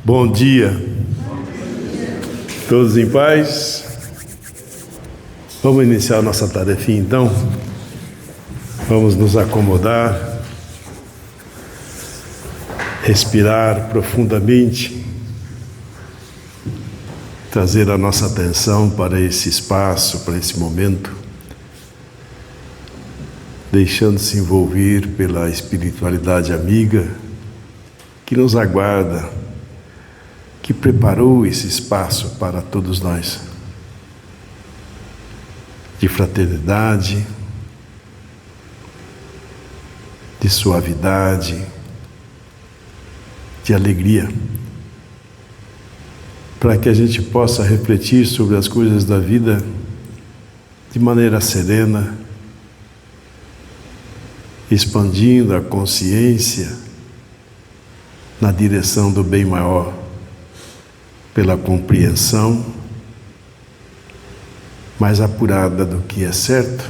Bom dia. Todos em paz? Vamos iniciar a nossa tarefinha então? Vamos nos acomodar, respirar profundamente, trazer a nossa atenção para esse espaço, para esse momento, deixando-se envolver pela espiritualidade amiga que nos aguarda, que preparou esse espaço para todos nós, de fraternidade, de suavidade, de alegria, para que a gente possa refletir sobre as coisas da vida de maneira serena, expandindo a consciência na direção do bem maior, pela compreensão mais apurada do que é certo,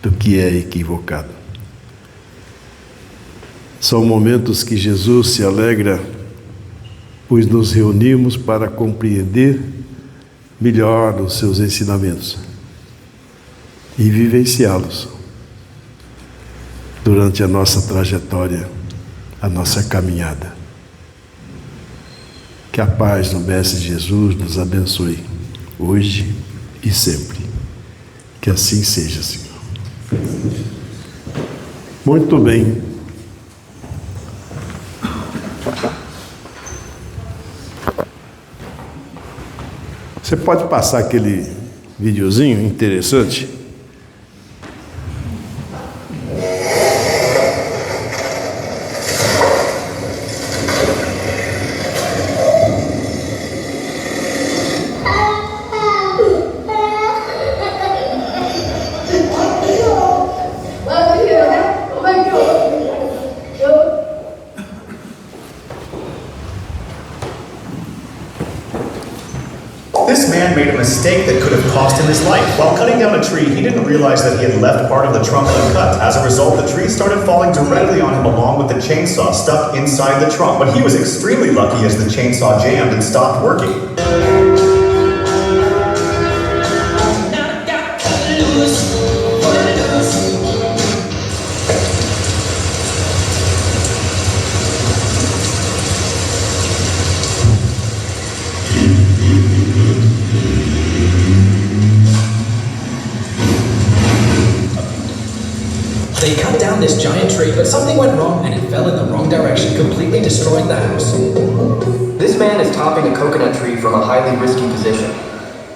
do que é equivocado. São momentos que Jesus se alegra, pois nos reunimos para compreender melhor os seus ensinamentos e vivenciá-los durante a nossa trajetória, a nossa caminhada. Que a paz do Mestre Jesus nos abençoe, hoje e sempre. Que assim seja, Senhor. Muito bem. Você pode passar aquele videozinho interessante? This man made a mistake that could have cost him his life. While cutting down a tree, he didn't realize that he had left part of the trunk uncut. As a result, the tree started falling directly on him along with the chainsaw stuck inside the trunk. But he was extremely lucky as the chainsaw jammed and stopped working. They cut down this giant tree, but something went wrong and it fell in the wrong direction, completely destroying the house. This man is topping a coconut tree from a highly risky position.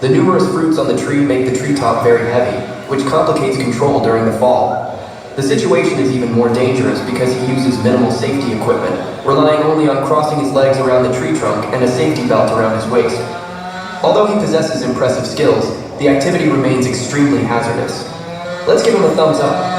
The numerous fruits on the tree make the treetop very heavy, which complicates control during the fall. The situation is even more dangerous because he uses minimal safety equipment, relying only on crossing his legs around the tree trunk and a safety belt around his waist. Although he possesses impressive skills, the activity remains extremely hazardous. Let's give him a thumbs up.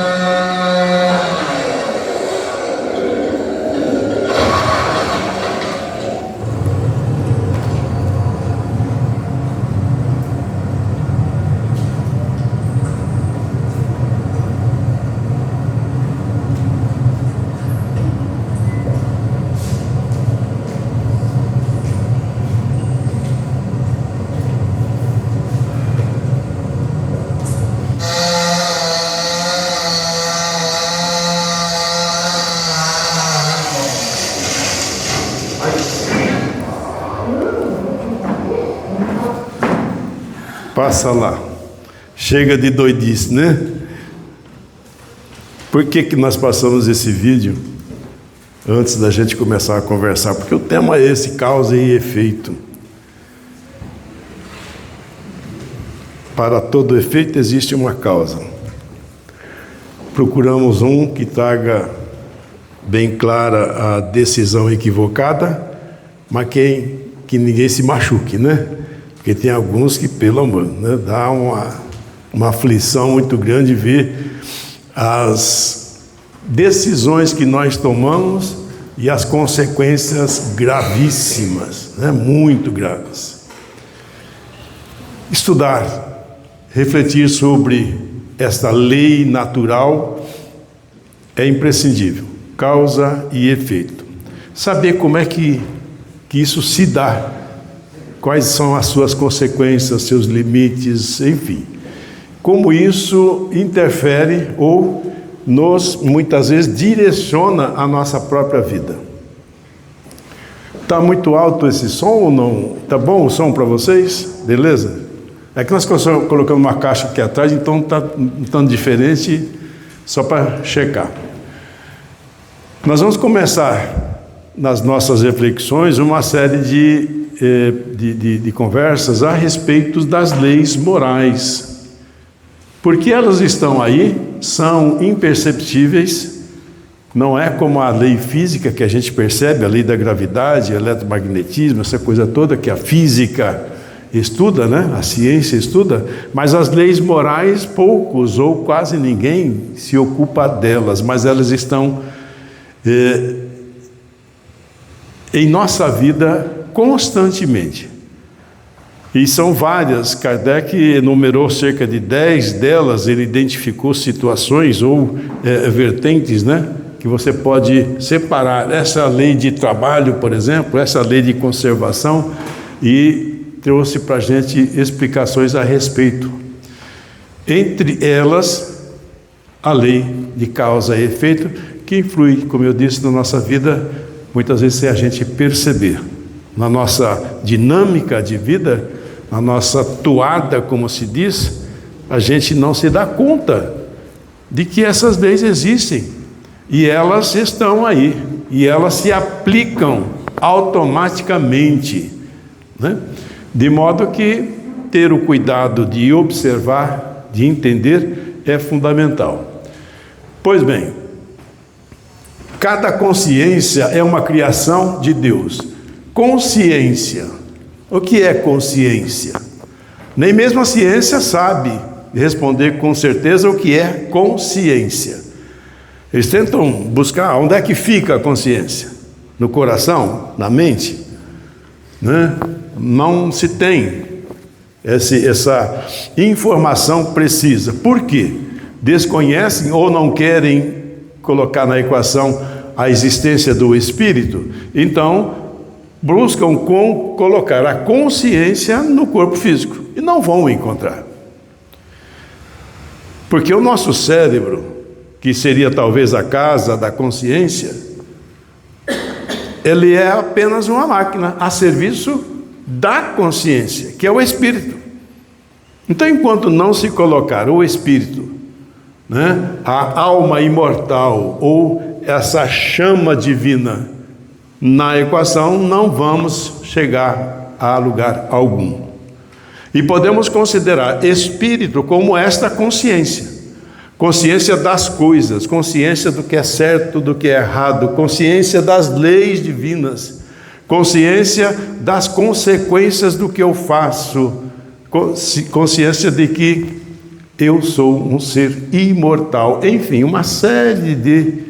Passa lá. Chega de doidice, né? Por que nós passamos esse vídeo antes da gente começar a conversar? Porque o tema é esse, causa e efeito. Para todo efeito existe uma causa. Procuramos um que traga bem clara a decisão equivocada, mas que ninguém se machuque, né? Porque tem alguns que, pelo amor, né, dá uma aflição muito grande ver as decisões que nós tomamos e as consequências gravíssimas, né, muito graves. Estudar, refletir sobre esta lei natural é imprescindível, causa e efeito. Saber como é que que isso se dá, quais são as suas consequências, seus limites, enfim. Como isso interfere ou nos, muitas vezes, direciona a nossa própria vida. Está muito alto esse som ou não? Está bom o som para vocês? Beleza? É que nós colocamos uma caixa aqui atrás, então está tão diferente, só para checar. Nós vamos começar, nas nossas reflexões, uma série de conversas a respeito das leis morais. Porque elas estão aí, são imperceptíveis, não é como a lei física que a gente percebe, a lei da gravidade, eletromagnetismo, essa coisa toda que a física estuda, né? A ciência estuda, mas as leis morais, poucos ou quase ninguém se ocupa delas, mas elas estão em nossa vida constantemente. E são várias. Kardec enumerou cerca de 10 delas, ele identificou situações ou vertentes, né? Que você pode separar. Essa lei de trabalho, por exemplo, essa lei de conservação, e trouxe para a gente explicações a respeito. Entre elas, a lei de causa e efeito, que influi, como eu disse, na nossa vida, muitas vezes sem a gente perceber. Na nossa dinâmica de vida, na nossa toada, como se diz, a gente não se dá conta de que essas leis existem. E elas estão aí, e elas se aplicam automaticamente, né? De modo que ter o cuidado de observar, de entender, é fundamental. Pois bem, cada consciência é uma criação de Deus. Consciência. O que é consciência? Nem mesmo a ciência sabe responder com certeza o que é consciência. Eles tentam buscar onde é que fica a consciência. No coração? Na mente? Né? Não se tem essa informação precisa. Por quê? Desconhecem ou não querem colocar na equação a existência do espírito, então buscam colocar a consciência no corpo físico e não vão encontrar. Porque o nosso cérebro, que seria talvez a casa da consciência, ele é apenas uma máquina a serviço da consciência, que é o espírito. Então, enquanto não se colocar o espírito, né, a alma imortal ou essa chama divina na equação, não vamos chegar a lugar algum. E podemos considerar espírito como esta consciência. Consciência das coisas, consciência do que é certo, do que é errado, consciência das leis divinas, consciência das consequências do que eu faço, consciência de que eu sou um ser imortal. Enfim, uma série de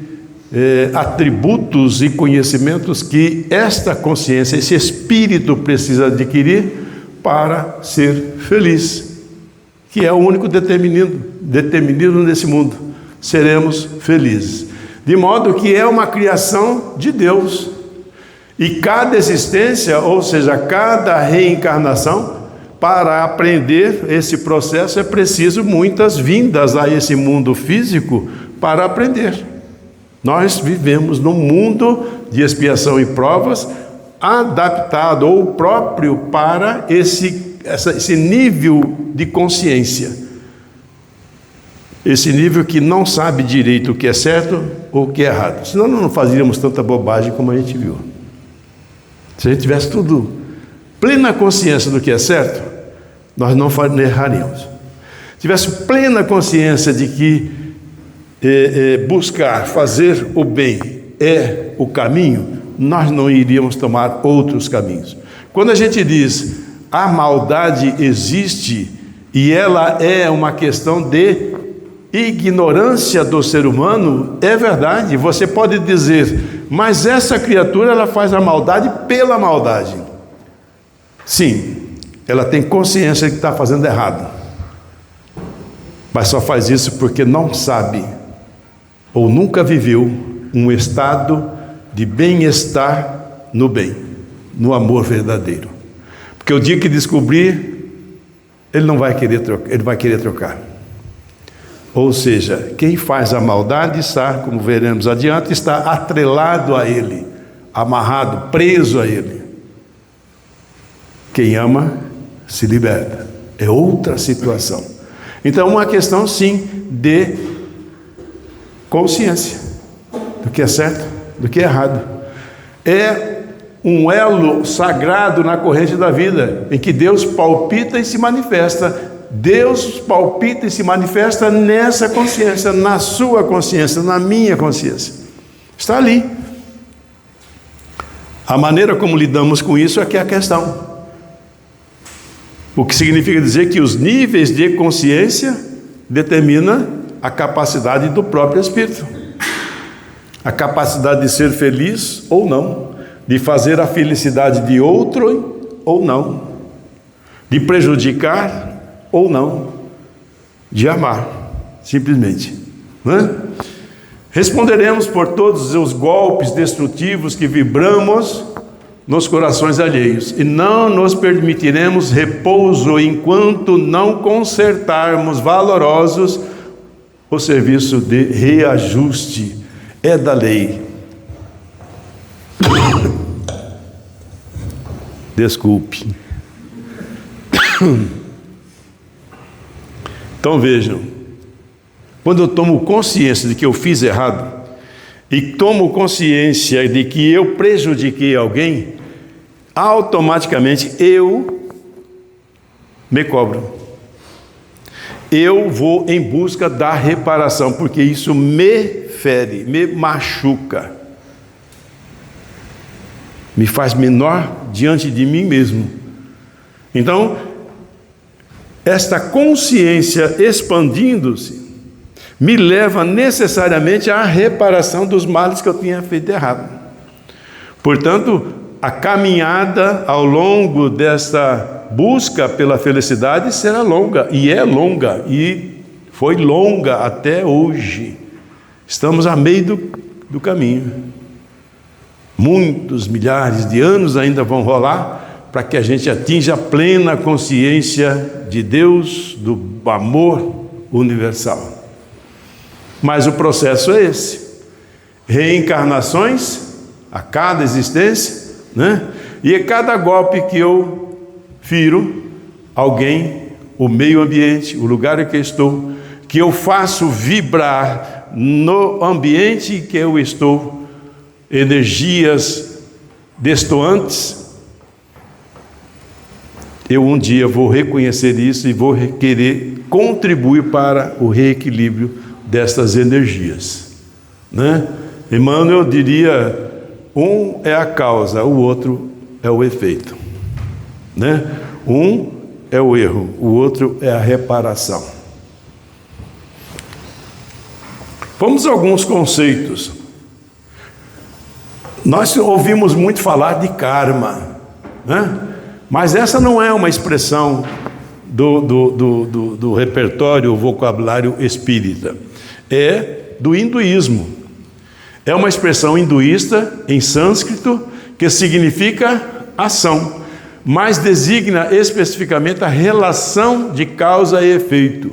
atributos e conhecimentos que esta consciência, esse espírito precisa adquirir para ser feliz, que é o único determinismo nesse mundo. Seremos felizes. De modo que é uma criação de Deus. E cada existência, ou seja, cada reencarnação, para aprender esse processo é preciso muitas vindas a esse mundo físico para aprender. Nós vivemos num mundo de expiação e provas, adaptado ou próprio para esse nível de consciência. Esse nível que não sabe direito o que é certo ou o que é errado. Senão não faríamos tanta bobagem como a gente viu. Se a gente tivesse tudo, plena consciência do que é certo, nós não erraríamos. Se tivesse plena consciência de que buscar fazer o bem é o caminho, nós não iríamos tomar outros caminhos. Quando a gente diz a maldade existe e ela é uma questão de ignorância do ser humano, é verdade. Você pode dizer, mas essa criatura ela faz a maldade pela maldade. Sim, ela tem consciência de que está fazendo errado, mas só faz isso porque não sabe ou nunca viveu um estado de bem-estar no bem. no amor verdadeiro. Porque o dia que descobrir, ele não vai querer trocar, ele vai querer trocar. Ou seja, quem faz a maldade está, como veremos adiante, está atrelado a ele, amarrado, preso a ele. Quem ama se liberta. É outra situação. Então, uma questão sim de consciência do que é certo, do que é errado. É um elo sagrado na corrente da vida, em que Deus palpita e se manifesta. Deus palpita e se manifesta nessa consciência, na sua consciência, na minha consciência. Está ali. A maneira como lidamos com isso é que é a questão. O que significa dizer que os níveis de consciência determinam a capacidade do próprio espírito. A capacidade de ser feliz ou não, de fazer a felicidade de outro ou não, de prejudicar ou não, de amar, simplesmente. Não é? Responderemos por todos os golpes destrutivos que vibramos nos corações alheios, e não nos permitiremos repouso enquanto não consertarmos valorosos o serviço de reajuste. É da lei. Desculpe. Então vejam, quando eu tomo consciência de que eu fiz errado, e tomo consciência de que eu prejudiquei alguém, automaticamente eu me cobro. Eu vou em busca da reparação, porque isso me fere, me machuca, me faz menor diante de mim mesmo. Então, esta consciência expandindo-se me leva necessariamente à reparação dos males que eu tinha feito errado. Portanto, a caminhada ao longo desta busca pela felicidade será longa, e é longa, e foi longa até hoje. Estamos a meio do caminho. Muitos milhares de anos ainda vão rolar para que a gente atinja a plena consciência de Deus, do amor universal. Mas o processo é esse: reencarnações a cada existência, né? E a cada golpe que eu firo alguém, o meio ambiente, o lugar em que eu estou, que eu faço vibrar no ambiente em que eu estou energias destoantes, eu um dia vou reconhecer isso e vou querer contribuir para o reequilíbrio destas energias, né? Emmanuel diria: um é a causa, o outro é o efeito, né? Um é o erro, o outro é a reparação. Vamos a alguns conceitos. Nós ouvimos muito falar de karma, né? Mas essa não é uma expressão do repertório, o vocabulário espírita. É do hinduísmo. É uma expressão hinduísta em sânscrito que significa ação, mas designa especificamente a relação de causa e efeito.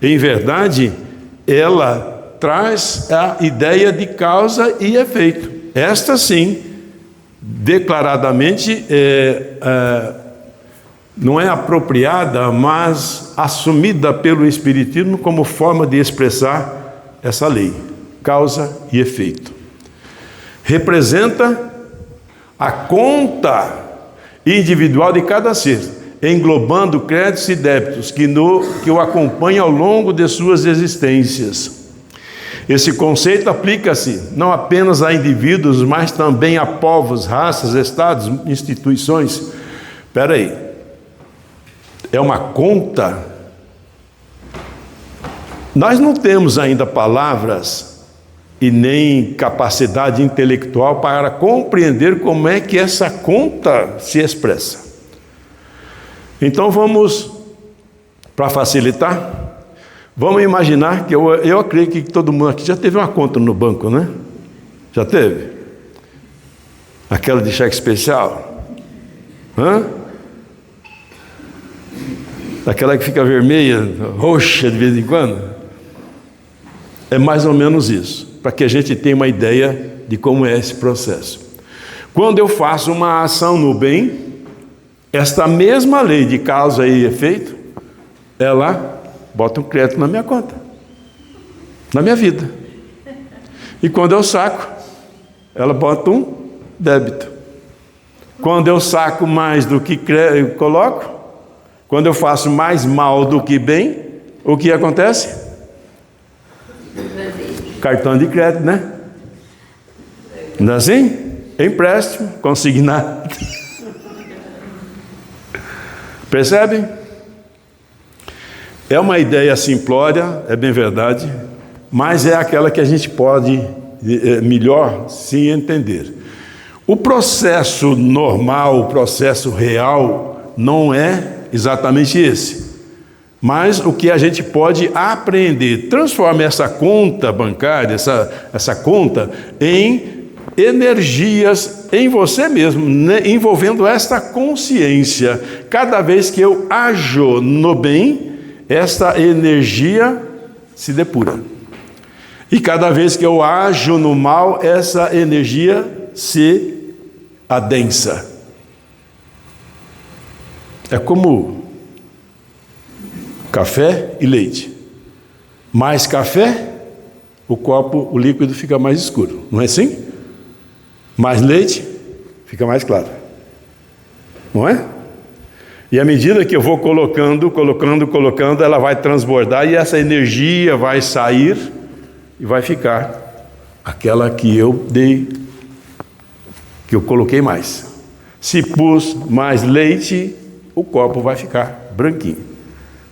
Em verdade, ela traz a ideia de causa e efeito. Esta sim, declaradamente, não é apropriada, mas assumida pelo Espiritismo como forma de expressar essa lei, causa e efeito. Representa a conta individual de cada ser, englobando créditos e débitos que o acompanham ao longo de suas existências. Esse conceito aplica-se não apenas a indivíduos, mas também a povos, raças, estados, instituições. Espera aí, é uma conta? Nós não temos ainda palavras e nem capacidade intelectual para compreender como é que essa conta se expressa. Então vamos, para facilitar, vamos imaginar que eu acredito que todo mundo aqui já teve uma conta no banco, né? Já teve? Aquela de cheque especial? Aquela que fica vermelha, roxa de vez em quando. É mais ou menos isso, para que a gente tenha uma ideia de como é esse processo. Quando eu faço uma ação no bem, esta mesma lei de causa e efeito, ela bota um crédito na minha conta, na minha vida. E quando eu saco, ela bota um débito. Quando eu saco mais do que coloco, quando eu faço mais mal do que bem, o que acontece? Cartão de crédito, né? Não é assim? Empréstimo, consignado. Percebe? É uma ideia simplória, é bem verdade, mas é aquela que a gente pode melhor se entender. O processo normal, o processo real, não é exatamente esse. Mas o que a gente pode aprender, transforma essa conta bancária, essa conta, em energias em você mesmo, né? Envolvendo esta consciência. Cada vez que eu ajo no bem, esta energia se depura. E cada vez que eu ajo no mal, essa energia se adensa. É como café e leite. Mais café, o líquido fica mais escuro. Não é assim? Mais leite, fica mais claro. Não é? E à medida que eu vou colocando, ela vai transbordar e essa energia vai sair e vai ficar aquela que eu dei, que eu coloquei mais. Se pus mais leite, o copo vai ficar branquinho.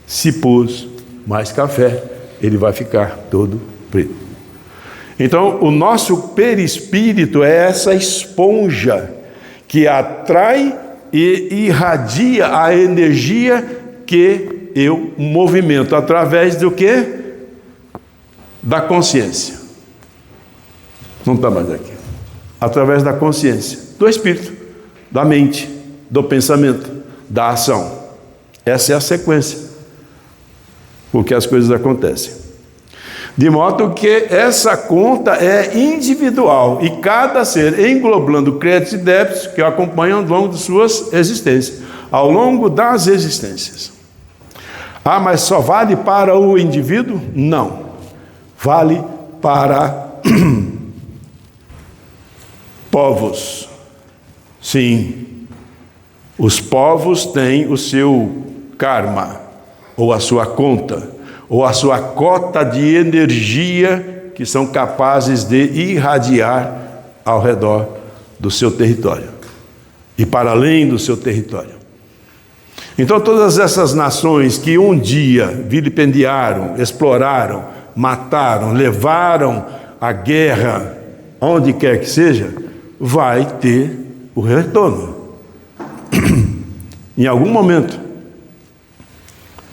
Se pus mais café, ele vai ficar todo preto. Então, o nosso perispírito é essa esponja que atrai e irradia a energia que eu movimento. Através do quê? Da consciência. Não está mais aqui. Através da consciência, do espírito, da mente, do pensamento, da ação. Essa é a sequência por que as coisas acontecem. De modo que essa conta é individual e cada ser englobando créditos e débitos que acompanham ao longo de suas existências, ao longo das existências. Ah, mas só vale para o indivíduo? Não. Vale para povos. Sim. Os povos têm o seu karma, ou a sua conta, ou a sua cota de energia que são capazes de irradiar ao redor do seu território e para além do seu território. Então todas essas nações que um dia vilipendiaram, exploraram, mataram, levaram a guerra, onde quer que seja, vai ter o retorno. Em algum momento,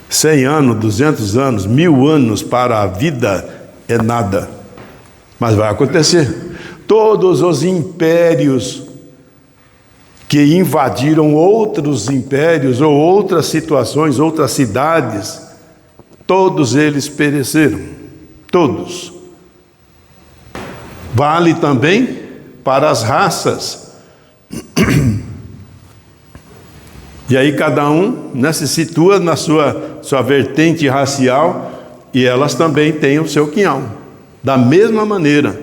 100 anos, 200 anos, 1000 anos para a vida é nada. Mas vai acontecer. Todos os impérios que invadiram outros impérios ou outras situações, outras cidades, todos eles pereceram. Todos. Vale também para as raças. E aí cada um, né, se situa na sua vertente racial e elas também têm o seu quinhão. Da mesma maneira,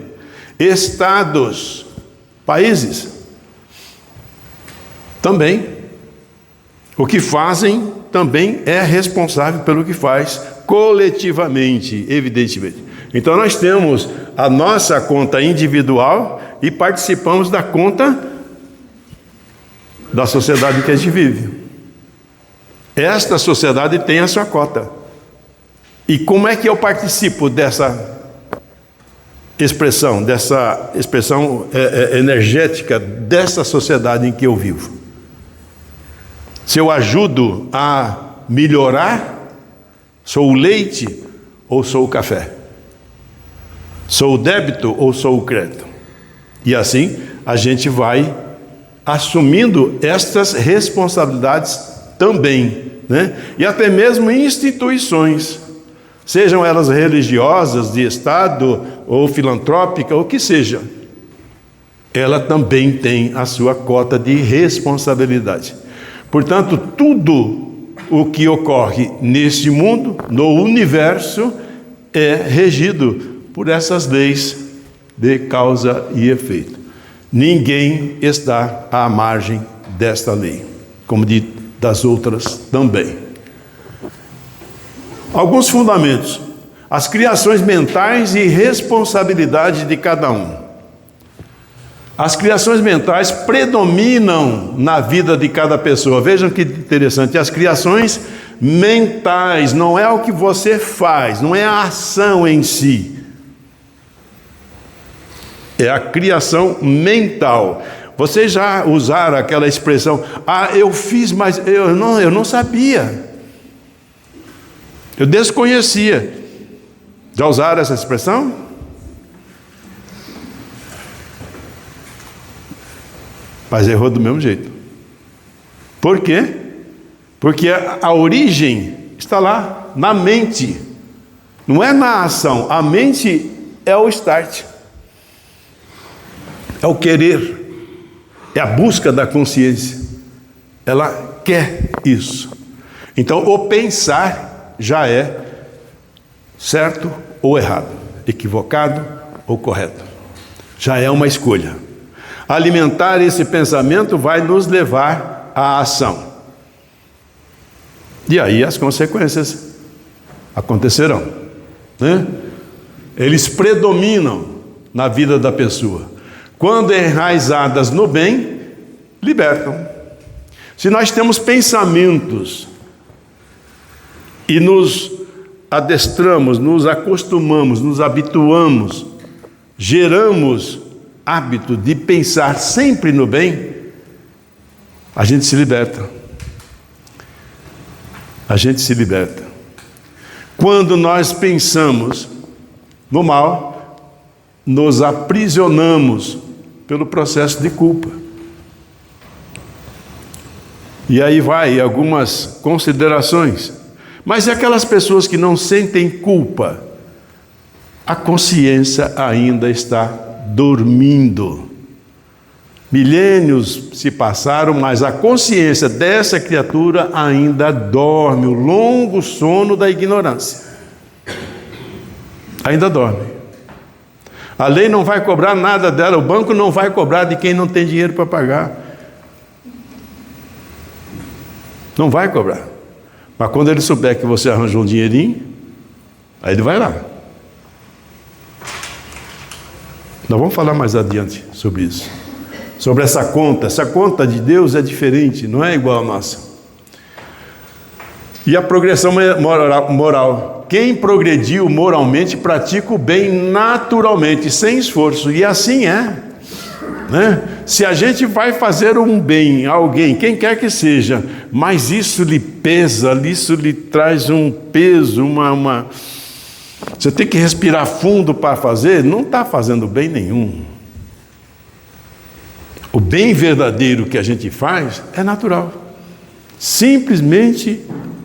estados, países, também. O que fazem também é responsável pelo que faz coletivamente, evidentemente. Então nós temos a nossa conta individual e participamos da conta da sociedade em que a gente vive. Esta sociedade tem a sua cota. E como é que eu participo dessa expressão energética dessa sociedade em que eu vivo? Se eu ajudo a melhorar, sou o leite ou sou o café? Sou o débito ou sou o crédito? E assim a gente vai assumindo estas responsabilidades também, né? E até mesmo instituições, sejam elas religiosas, de Estado ou filantrópica, ou o que seja, ela também tem a sua cota de responsabilidade. Portanto, tudo o que ocorre neste mundo, no universo, é regido por essas leis de causa e efeito. Ninguém está à margem desta lei, como das outras também. Alguns fundamentos: as criações mentais e responsabilidade de cada um. As criações mentais predominam na vida de cada pessoa. Vejam que interessante, as criações mentais, não é o que você faz, não é a ação em si, é a criação mental. Vocês já usaram aquela expressão: eu fiz, mas eu não sabia, eu desconhecia. Já usaram essa expressão? Mas errou do mesmo jeito. Por quê? Porque a origem está lá, na mente. Não é na ação. A mente é o start. É o querer. É a busca da consciência. Ela quer isso. Então, o pensar já é certo ou errado, equivocado ou correto. Já é uma escolha. Alimentar esse pensamento vai nos levar à ação. E aí as consequências acontecerão, né? Eles predominam na vida da pessoa. Quando enraizadas no bem, libertam. Se nós temos pensamentos e nos adestramos, nos acostumamos, nos habituamos, geramos hábito de pensar sempre no bem, a gente se liberta. A gente se liberta. Quando nós pensamos no mal, nos aprisionamos pelo processo de culpa. E aí vai algumas considerações. Mas e aquelas pessoas que não sentem culpa? A consciência ainda está dormindo. Milênios se passaram, mas a consciência dessa criatura ainda dorme, o longo sono da ignorância. Ainda dorme. A lei não vai cobrar nada dela, o banco não vai cobrar de quem não tem dinheiro para pagar. Não vai cobrar. Mas quando ele souber que você arranjou um dinheirinho, aí ele vai lá. Nós vamos falar mais adiante sobre isso. Sobre essa conta de Deus é diferente, não é igual a nossa. E a progressão moral. Quem progrediu moralmente pratica o bem naturalmente, sem esforço, e assim é, né? Se a gente vai fazer um bem a alguém, quem quer que seja, mas isso lhe pesa, isso lhe traz um peso, você tem que respirar fundo para fazer, não está fazendo bem nenhum. O bem verdadeiro que a gente faz é natural. Simplesmente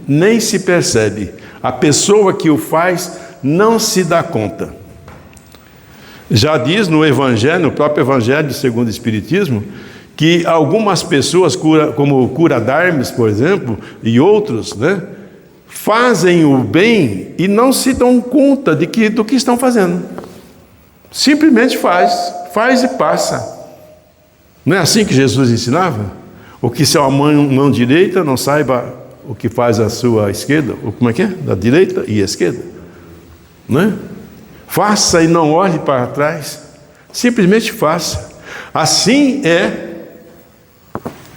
nem se percebe. A pessoa que o faz não se dá conta. Já diz no Evangelho, no próprio Evangelho segundo o Espiritismo, que algumas pessoas, como Cura Darmes, por exemplo, e outros, né, fazem o bem e não se dão conta do que estão fazendo. Simplesmente faz e passa. Não é assim que Jesus ensinava? O que sua mão direita não saiba o que faz a sua esquerda, como é que é? Da direita e esquerda, não é? Faça e não olhe para trás, simplesmente faça. Assim é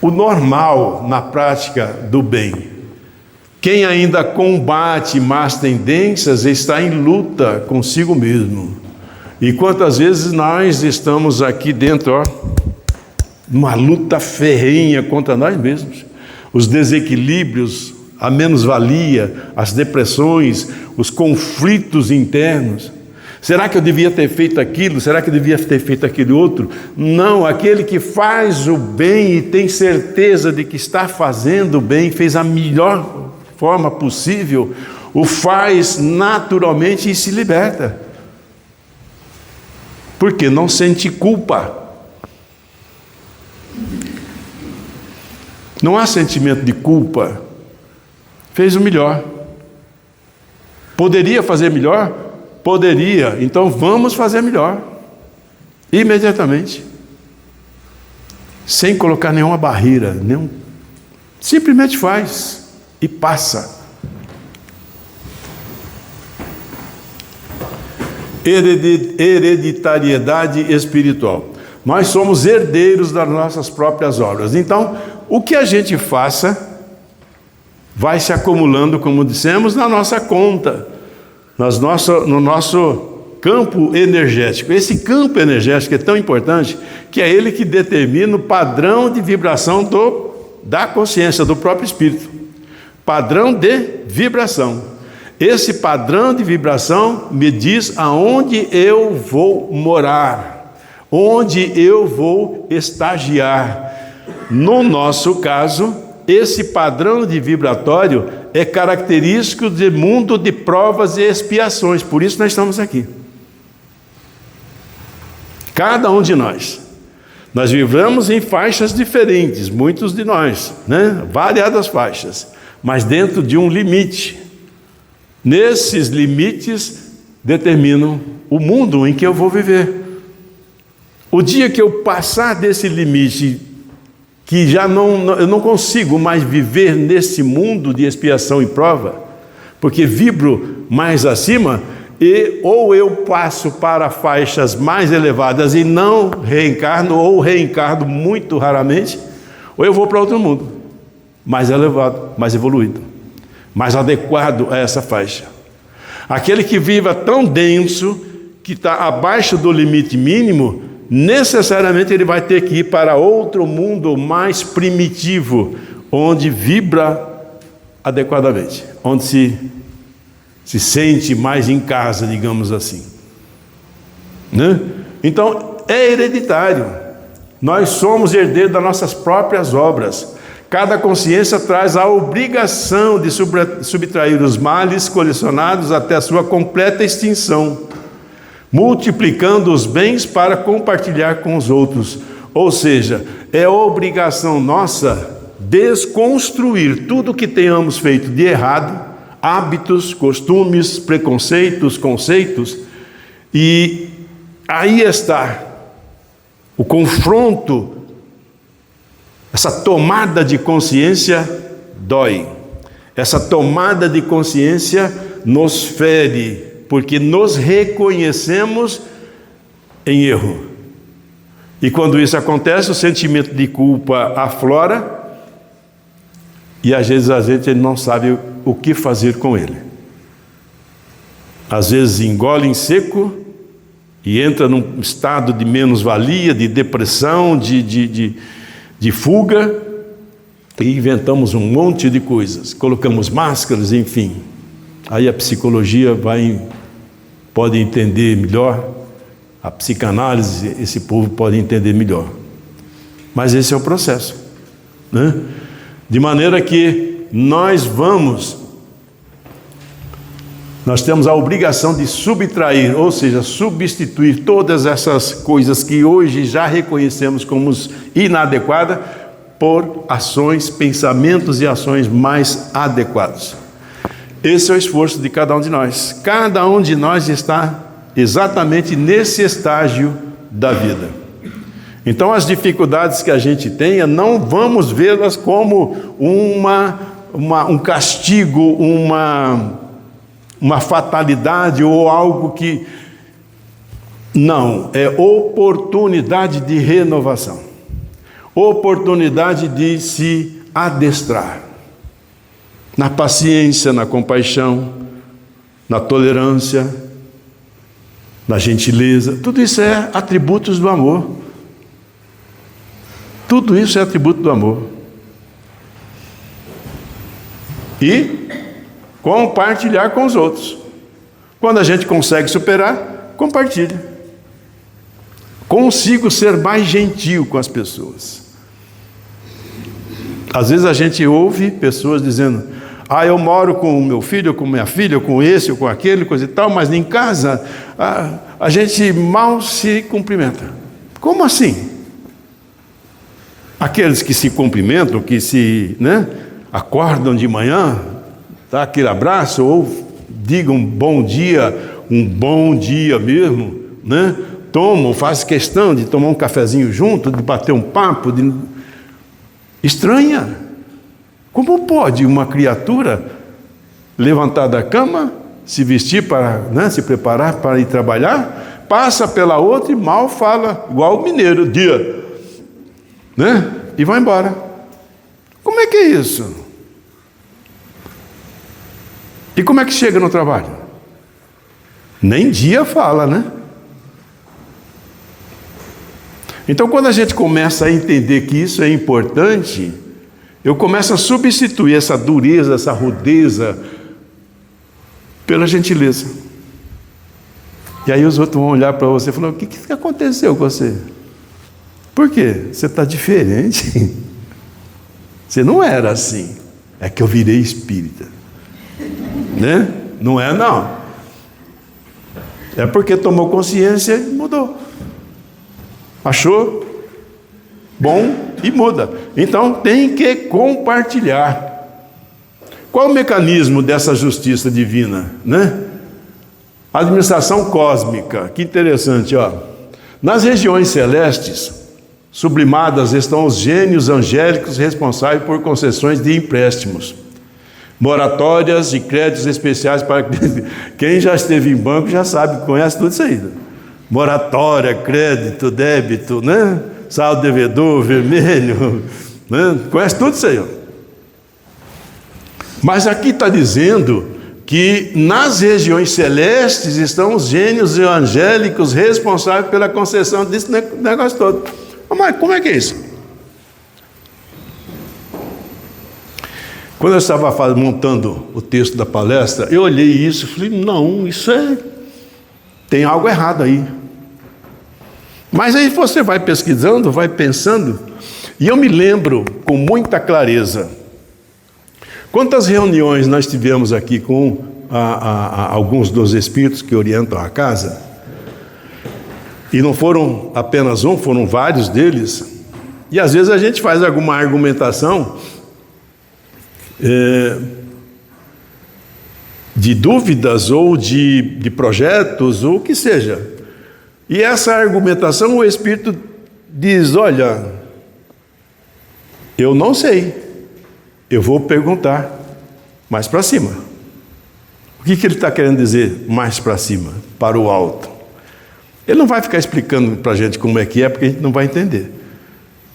o normal na prática do bem. Quem ainda combate más tendências está em luta consigo mesmo. E quantas vezes nós estamos aqui dentro, numa luta ferrenha contra nós mesmos. Os desequilíbrios, a menos-valia, as depressões, os conflitos internos. Será que eu devia ter feito aquilo? Será que eu devia ter feito aquele outro? Não, aquele que faz o bem e tem certeza de que está fazendo o bem, fez a melhor forma possível, o faz naturalmente e se liberta. Porque não sente culpa. Não há sentimento de culpa. Fez o melhor. Poderia fazer melhor? Poderia. Então vamos fazer melhor. Imediatamente. Sem colocar nenhuma barreira. Simplesmente faz e passa. Hereditariedade espiritual. Nós somos herdeiros das nossas próprias obras. Então, o que a gente faça vai se acumulando, como dissemos, na nossa conta, no nosso campo energético. Esse campo energético é tão importante que é ele que determina o padrão de vibração da consciência, do próprio espírito. Padrão de vibração. Esse padrão de vibração me diz aonde eu vou morar, onde eu vou estagiar. No nosso caso, esse padrão de vibratório é característico do mundo de provas e expiações. Por isso nós estamos aqui. Cada um de nós. Nós vibramos em faixas diferentes, muitos de nós, né? Variadas faixas, mas dentro de um limite. Nesses limites determinam o mundo em que eu vou viver. O dia que eu passar desse limite, que eu não consigo mais viver nesse mundo de expiação e prova, porque vibro mais acima, ou eu passo para faixas mais elevadas e não reencarno, ou reencarno muito raramente, ou eu vou para outro mundo, mais elevado, mais evoluído, mais adequado a essa faixa. Aquele que viva tão denso, que está abaixo do limite mínimo, necessariamente ele vai ter que ir para outro mundo mais primitivo, onde vibra adequadamente, onde se sente mais em casa, digamos assim, né? Então é hereditário. Nós somos herdeiros das nossas próprias obras. Cada consciência traz a obrigação de subtrair os males colecionados até a sua completa extinção, multiplicando os bens para compartilhar com os outros. Ou seja, é obrigação nossa desconstruir tudo que tenhamos feito de errado, hábitos, costumes, preconceitos, conceitos, e aí está o confronto. Essa tomada de consciência dói. Essa tomada de consciência nos fere, porque nos reconhecemos em erro. E quando isso acontece, o sentimento de culpa aflora, e às vezes a gente não sabe o que fazer com ele. Às vezes engole em seco e entra num estado de menos-valia, de depressão, de fuga, e inventamos um monte de coisas, colocamos máscaras, enfim. Aí a psicologia pode entender melhor, a psicanálise, esse povo pode entender melhor. Mas esse é o processo, né? De maneira que nós temos a obrigação de subtrair, ou seja, substituir todas essas coisas que hoje já reconhecemos como inadequadas por ações, pensamentos e ações mais adequados. Esse é o esforço de cada um de nós. Cada um de nós está exatamente nesse estágio da vida. Então, as dificuldades que a gente tenha, não vamos vê-las como um castigo, uma fatalidade ou algo que... Não, é oportunidade de renovação, oportunidade de se adestrar na paciência, na compaixão, na tolerância, na gentileza. Tudo isso é atributos do amor. Tudo isso é atributo do amor. E compartilhar com os outros. Quando a gente consegue superar, compartilhe. Consigo ser mais gentil com as pessoas. Às vezes a gente ouve pessoas dizendo: eu moro com o meu filho, com minha filha, com esse ou com aquele, coisa e tal, mas em casa a gente mal se cumprimenta. Como assim? Aqueles que se cumprimentam, que se acordam de manhã, dá aquele abraço, ou digam um bom dia mesmo, tomam, faz questão de tomar um cafezinho junto, de bater um papo, estranha. Como pode uma criatura levantar da cama, se vestir para, se preparar para ir trabalhar, passa pela outra e mal fala, igual o mineiro, dia, e vai embora. Como é que é isso? E como é que chega no trabalho? Nem dia fala, Então, quando a gente começa a entender que isso é importante, eu começo a substituir essa dureza, essa rudeza, pela gentileza. E aí os outros vão olhar para você e falar: o que aconteceu com você? Por quê? Você está diferente. Você não era assim. É que eu virei espírita. Não é não. É porque tomou consciência e mudou. Achou bom e muda. Então tem que compartilhar. Qual o mecanismo dessa justiça divina, A administração cósmica. Que interessante, Nas regiões celestes sublimadas estão os gênios angélicos responsáveis por concessões de empréstimos, moratórias e créditos especiais para quem já esteve em banco já sabe, conhece tudo isso aí. Moratória, crédito, débito, saldo devedor, vermelho, conhece tudo isso aí. Mas aqui está dizendo que nas regiões celestes estão os gênios angélicos responsáveis pela concessão desse negócio todo. Mas como é que é isso? Quando eu estava montando o texto da palestra, eu olhei isso e falei: não, tem algo errado aí. Mas aí você vai pesquisando, vai pensando, e eu me lembro com muita clareza quantas reuniões nós tivemos aqui com alguns dos espíritos que orientam a casa, e não foram apenas um, foram vários deles, e às vezes a gente faz alguma argumentação de dúvidas ou de projetos, ou o que seja. E essa argumentação, o Espírito diz: olha, eu não sei, eu vou perguntar mais para cima. O que ele está querendo dizer mais para cima, para o alto? Ele não vai ficar explicando para a gente como é, porque a gente não vai entender.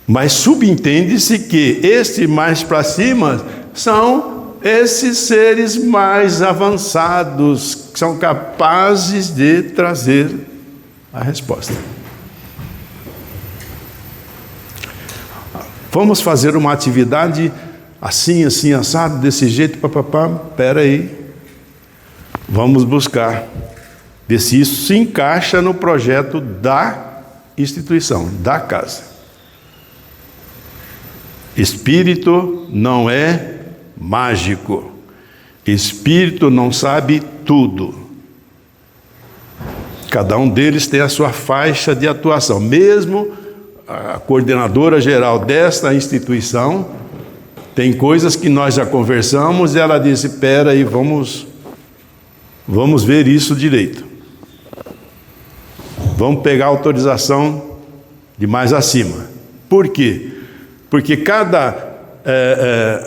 Mas subentende-se que este mais para cima são esses seres mais avançados, que são capazes de trazer a resposta. Vamos fazer uma atividade assim, assado, desse jeito, espera aí. Vamos buscar ver se isso se encaixa no projeto da instituição, da casa. Espírito não é mágico. Espírito não sabe tudo. Cada um deles tem a sua faixa de atuação. Mesmo a coordenadora geral desta instituição tem coisas que nós já conversamos e ela disse: espera aí, vamos ver isso direito. Vamos pegar a autorização de mais acima. Por quê? Porque cada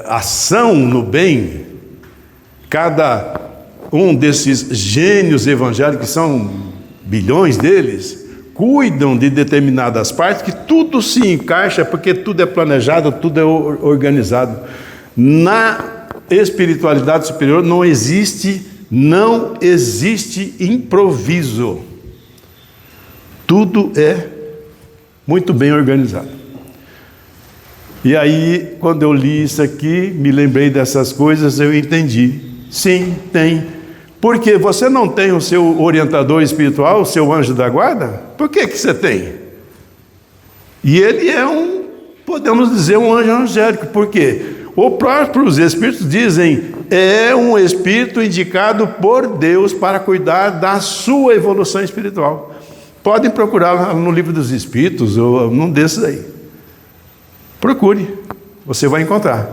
ação no bem, cada um desses gênios evangélicos, que são bilhões deles, cuidam de determinadas partes, que tudo se encaixa, porque tudo é planejado, tudo é organizado. Na espiritualidade superior não existe improviso. Tudo é muito bem organizado. E aí, quando eu li isso aqui, me lembrei dessas coisas, eu entendi. Sim, tem Porque você não tem o seu orientador espiritual, o seu anjo da guarda? Por que você tem? E ele é podemos dizer, um anjo angélico. Por quê? Os próprios espíritos dizem, é um espírito indicado por Deus para cuidar da sua evolução espiritual. Podem procurar no livro dos Espíritos, ou num desses aí. Procure, você vai encontrar.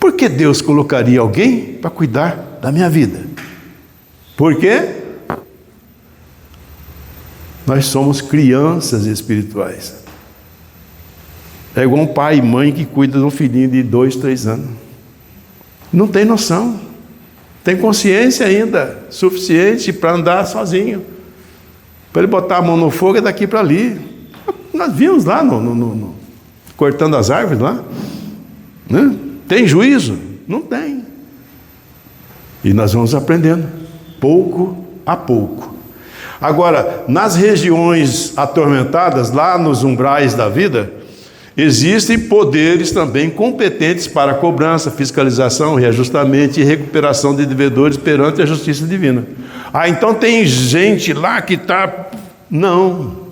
Por que Deus colocaria alguém para cuidar da minha vida? Por quê? Nós somos crianças espirituais. É igual um pai e mãe que cuida de um filhinho de 2, 3 anos. Não tem noção. Tem consciência ainda suficiente para andar sozinho. Para ele botar a mão no fogo é daqui para ali. Nós vimos lá, cortando as árvores lá. Né? Tem juízo? Não tem. E nós vamos aprendendo, pouco a pouco. Agora, nas regiões atormentadas, lá nos umbrais da vida, existem poderes também competentes para cobrança, fiscalização, reajustamento e recuperação de devedores perante a justiça divina. Então tem gente lá que está... Não.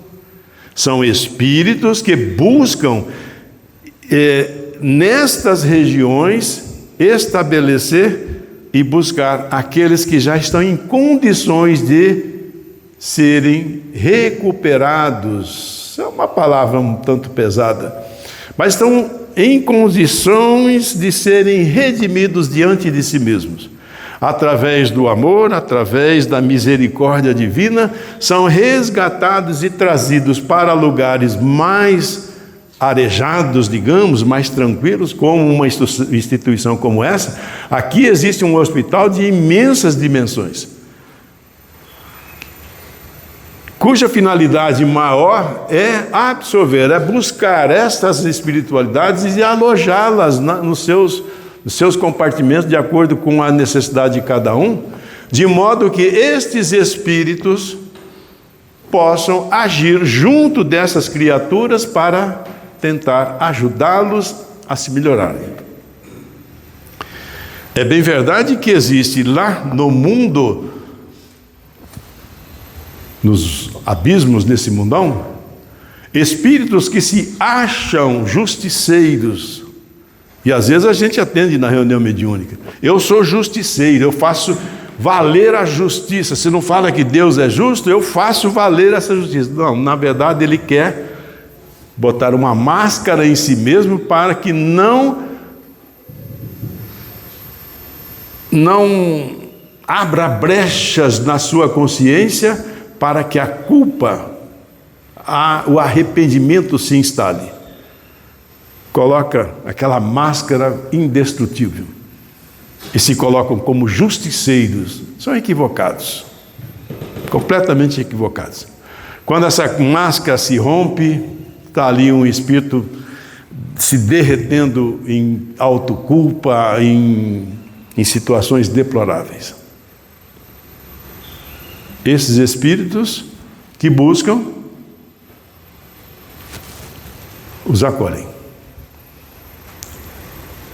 São espíritos que buscam, nestas regiões, estabelecer e buscar aqueles que já estão em condições de serem recuperados. É uma palavra um tanto pesada, mas estão em condições de serem redimidos diante de si mesmos. Através do amor, através da misericórdia divina, são resgatados e trazidos para lugares mais arejados, digamos, mais tranquilos, como uma instituição como essa. Aqui existe um hospital de imensas dimensões, cuja finalidade maior é absorver, é buscar estas espiritualidades e alojá-las nos seus compartimentos, de acordo com a necessidade de cada um, de modo que estes espíritos possam agir junto dessas criaturas para tentar ajudá-los a se melhorarem. É bem verdade que existe lá no mundo, nos abismos desse mundão, espíritos que se acham justiceiros. E às vezes a gente atende na reunião mediúnica. Eu sou justiceiro, eu faço valer a justiça. Se não fala que Deus é justo, eu faço valer essa justiça. Não, na verdade ele quer botar uma máscara em si mesmo para que não abra brechas na sua consciência para que a culpa, o arrependimento se instale. Coloca aquela máscara indestrutível e se colocam como justiceiros. São equivocados, completamente equivocados. Quando essa máscara se rompe, está ali um espírito se derretendo em autoculpa, em situações deploráveis. Esses espíritos que buscam, os acolhem,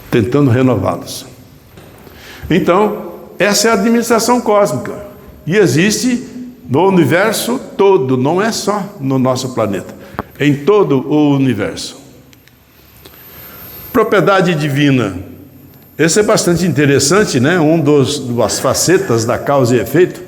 tentando renová-los. Então, essa é a administração cósmica. E existe no universo todo, não é só no nosso planeta, em todo o universo. Propriedade divina. Esse é bastante interessante, né? Das facetas da causa e efeito.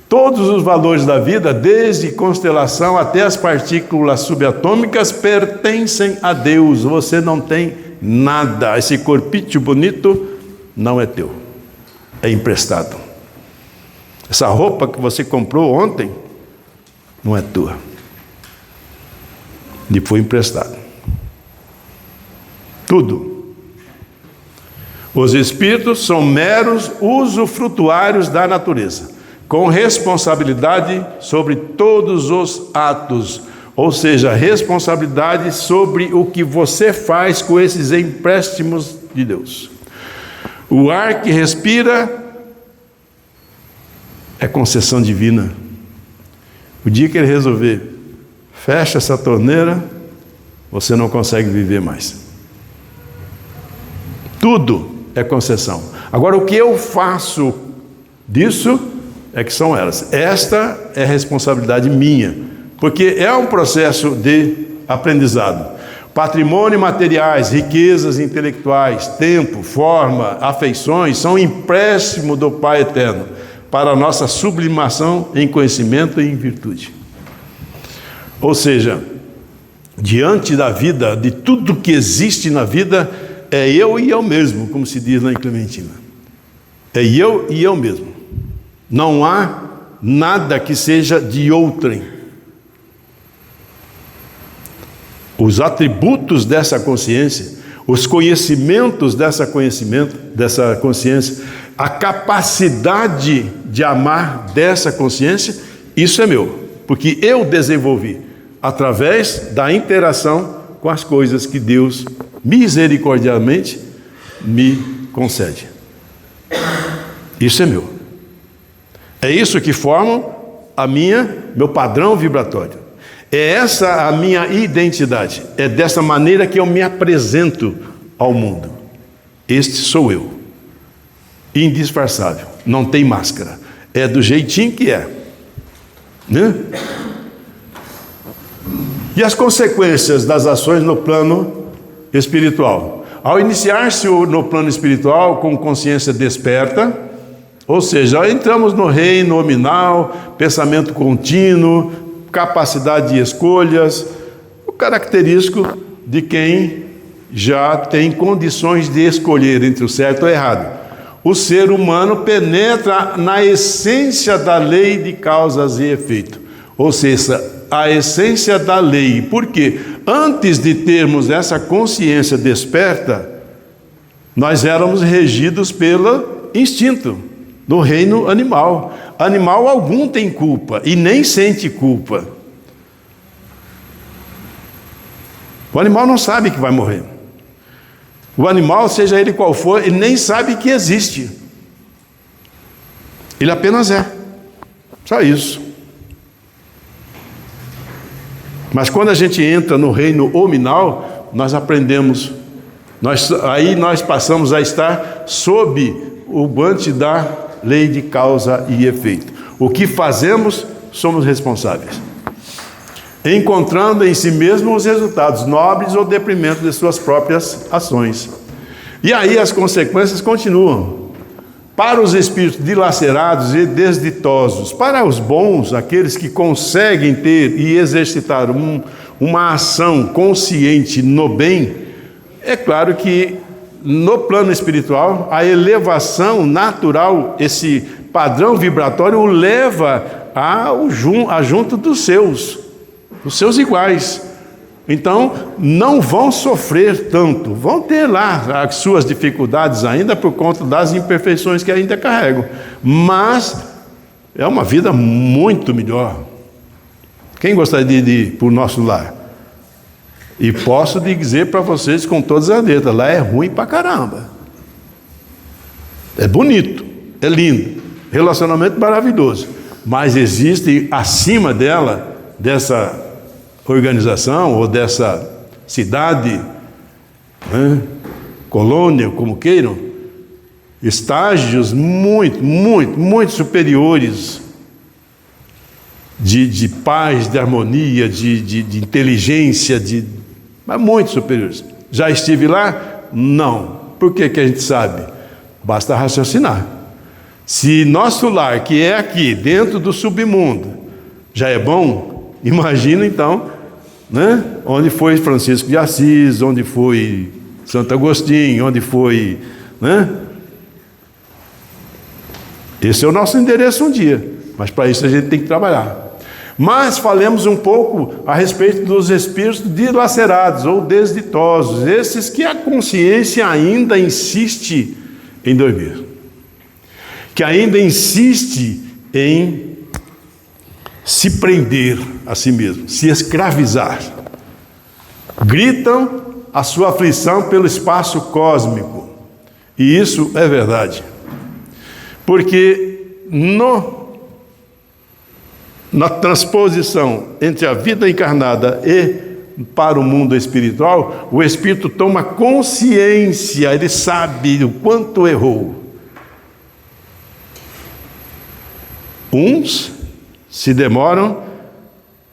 Todos os valores da vida, desde constelação até as partículas subatômicas, pertencem a Deus. Você não tem nada. Esse corpício bonito não é teu, é emprestado. Essa roupa que você comprou ontem não é tua, lhe foi emprestado. Tudo. Os espíritos são meros usufrutuários da natureza, com responsabilidade sobre todos os atos, ou seja, responsabilidade sobre o que você faz com esses empréstimos de Deus. O ar que respira é concessão divina. O dia que ele resolver, fecha essa torneira, você não consegue viver mais. Tudo é concessão. Agora, o que eu faço Disso é que são elas. Esta é responsabilidade minha, porque é um processo de aprendizado. Patrimônio materiais, riquezas intelectuais, tempo, forma, afeições são empréstimo do Pai Eterno para a nossa sublimação em conhecimento e em virtude. Ou seja, diante da vida, de tudo que existe na vida, é eu e eu mesmo, como se diz lá em Clementina. É eu e eu mesmo. Não há nada que seja de outrem. Os atributos dessa consciência, os conhecimentos dessa consciência, a capacidade de amar dessa consciência, isso é meu, porque eu desenvolvi através da interação com as coisas que Deus misericordiamente me concede. Isso é meu. É isso que forma meu padrão vibratório. É essa a minha identidade. É dessa maneira que eu me apresento ao mundo. Este sou eu. Indisfarçável. Não tem máscara. É do jeitinho que é. Né? E as consequências das ações no plano espiritual? Ao iniciar-se no plano espiritual com consciência desperta, ou seja, entramos no reino nominal, pensamento contínuo, capacidade de escolhas, o característico de quem já tem condições de escolher entre o certo e o errado. O ser humano penetra na essência da lei de causas e efeito, ou seja, a essência da lei. Por quê? Antes de termos essa consciência desperta, nós éramos regidos pelo instinto do reino animal. Animal algum tem culpa e nem sente culpa. O animal não sabe que vai morrer. O animal, seja ele qual for, ele nem sabe que existe. Ele apenas é. Só isso. Mas quando a gente entra no reino hominal, nós aprendemos, aí nós passamos a estar sob o guante da lei de causa e efeito. O que fazemos, somos responsáveis. Encontrando em si mesmo os resultados nobres ou deprimentos de suas próprias ações. E aí as consequências continuam. Para os espíritos dilacerados e desditosos, para os bons, aqueles que conseguem ter e exercitar uma ação consciente no bem, é claro que no plano espiritual, a elevação natural, esse padrão vibratório, o leva a junto dos seus iguais. Então, não vão sofrer tanto, vão ter lá as suas dificuldades ainda por conta das imperfeições que ainda carregam, mas é uma vida muito melhor. Quem gostaria de ir para o nosso lar? E posso dizer para vocês com todas as letras, lá é ruim pra caramba. É bonito, é lindo, relacionamento maravilhoso, mas existe acima dessa organização ou dessa cidade, né, colônia, como queiram, estágios muito superiores de paz, de harmonia, de inteligência, mas muito superiores. Já estive lá? Não. Por que a gente sabe? Basta raciocinar. Se nosso lar, que é aqui, dentro do submundo, já é bom, imagina então, né? Onde foi Francisco de Assis, onde foi Santo Agostinho, onde foi, né? Esse é o nosso endereço um dia, mas para isso a gente tem que trabalhar. Mas falemos um pouco a respeito dos espíritos dilacerados ou desditosos, esses que a consciência ainda insiste em dormir, que ainda insiste em se prender a si mesmo, se escravizar. Gritam a sua aflição pelo espaço cósmico, e isso é verdade, porque na transposição entre a vida encarnada e para o mundo espiritual, o espírito toma consciência, ele sabe o quanto errou. Uns se demoram,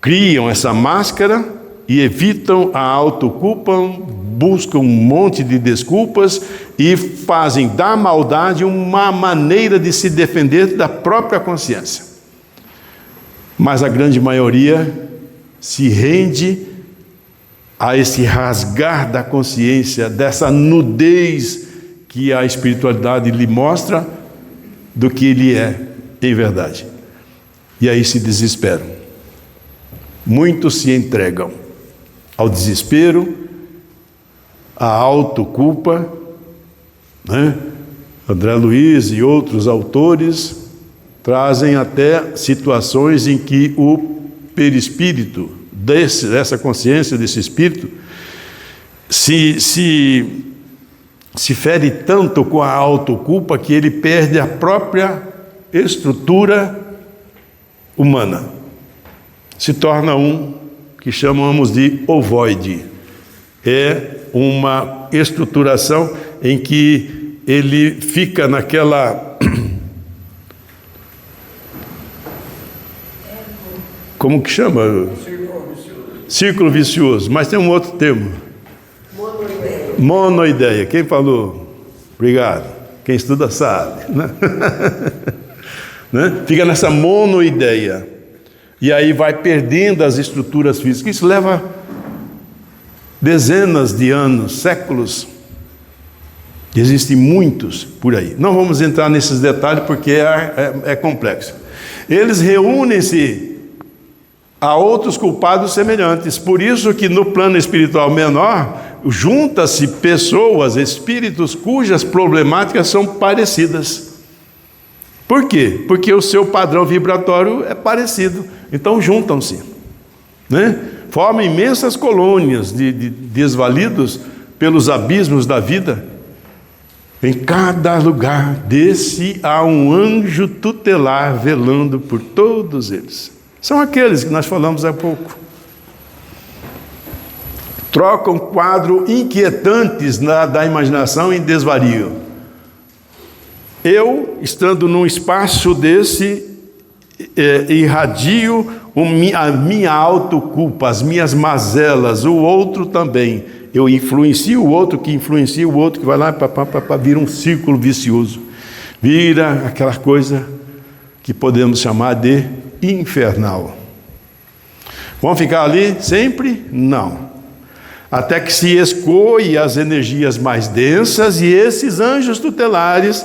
criam essa máscara e evitam a autoculpa, buscam um monte de desculpas e fazem da maldade uma maneira de se defender da própria consciência. Mas a grande maioria se rende a esse rasgar da consciência, dessa nudez que a espiritualidade lhe mostra do que ele é em verdade. E aí se desesperam. Muitos se entregam ao desespero, à autoculpa, né? André Luiz e outros autores trazem até situações em que o perispírito dessa consciência, desse espírito, se fere tanto com a autoculpa que ele perde a própria estrutura humana. Se torna um que chamamos de ovoide. É uma estruturação em que ele fica naquela... Como que chama? Círculo vicioso. Mas tem um outro termo. Monoideia. Quem falou? Obrigado. Quem estuda sabe. Né? Fica nessa monoideia. E aí vai perdendo as estruturas físicas. Isso leva dezenas de anos, séculos. Existem muitos por aí. Não vamos entrar nesses detalhes porque é complexo. Eles reúnem-se a outros culpados semelhantes. Por isso que no plano espiritual menor, junta-se pessoas, espíritos cujas problemáticas são parecidas. Por quê? Porque o seu padrão vibratório é parecido. Então juntam-se, né? Formam imensas colônias de desvalidos pelos abismos da vida. Em cada lugar desse há um anjo tutelar velando por todos eles. São aqueles que nós falamos há pouco. Trocam quadros inquietantes da imaginação em desvario. Eu, estando num espaço desse, irradio a minha autoculpa, as minhas mazelas, o outro também. Eu influencio o outro, que influencia o outro, que vai lá, vira um círculo vicioso. Vira aquela coisa que podemos chamar de infernal. Vão ficar ali sempre? Não. Até que se escoe as energias mais densas e esses anjos tutelares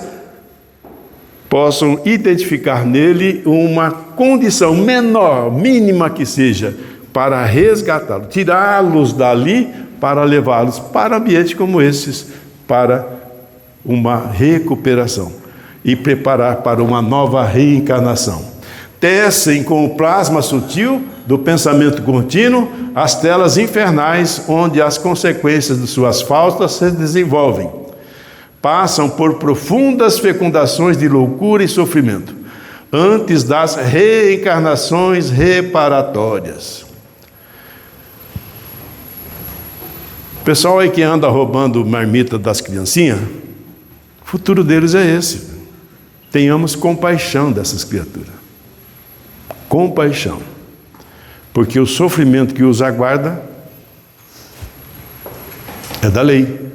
possam identificar nele uma condição menor, mínima que seja, para resgatá-lo, tirá-los dali para levá-los para ambientes como esses, para uma recuperação e preparar para uma nova reencarnação. Tecem com o plasma sutil do pensamento contínuo as telas infernais onde as consequências de suas faltas se desenvolvem. Passam por profundas fecundações de loucura e sofrimento, antes das reencarnações reparatórias. O pessoal aí que anda roubando marmita das criancinhas, o futuro deles é esse. Tenhamos compaixão dessas criaturas. Compaixão. Porque o sofrimento que os aguarda é da lei.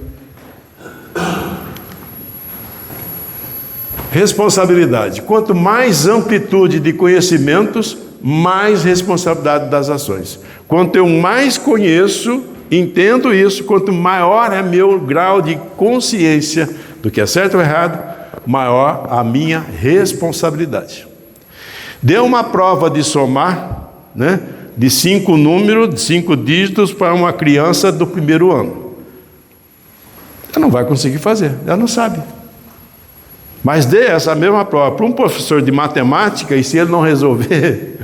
Responsabilidade. Quanto mais amplitude de conhecimentos, mais responsabilidade das ações. Quanto eu mais conheço, entendo isso, quanto maior é meu grau de consciência do que é certo ou errado, maior a minha responsabilidade. Dê uma prova de somar, né, de 5 números, de 5 dígitos para uma criança do primeiro ano. Ela não vai conseguir fazer, ela não sabe. Mas dê essa mesma prova para um professor de matemática e se ele não resolver,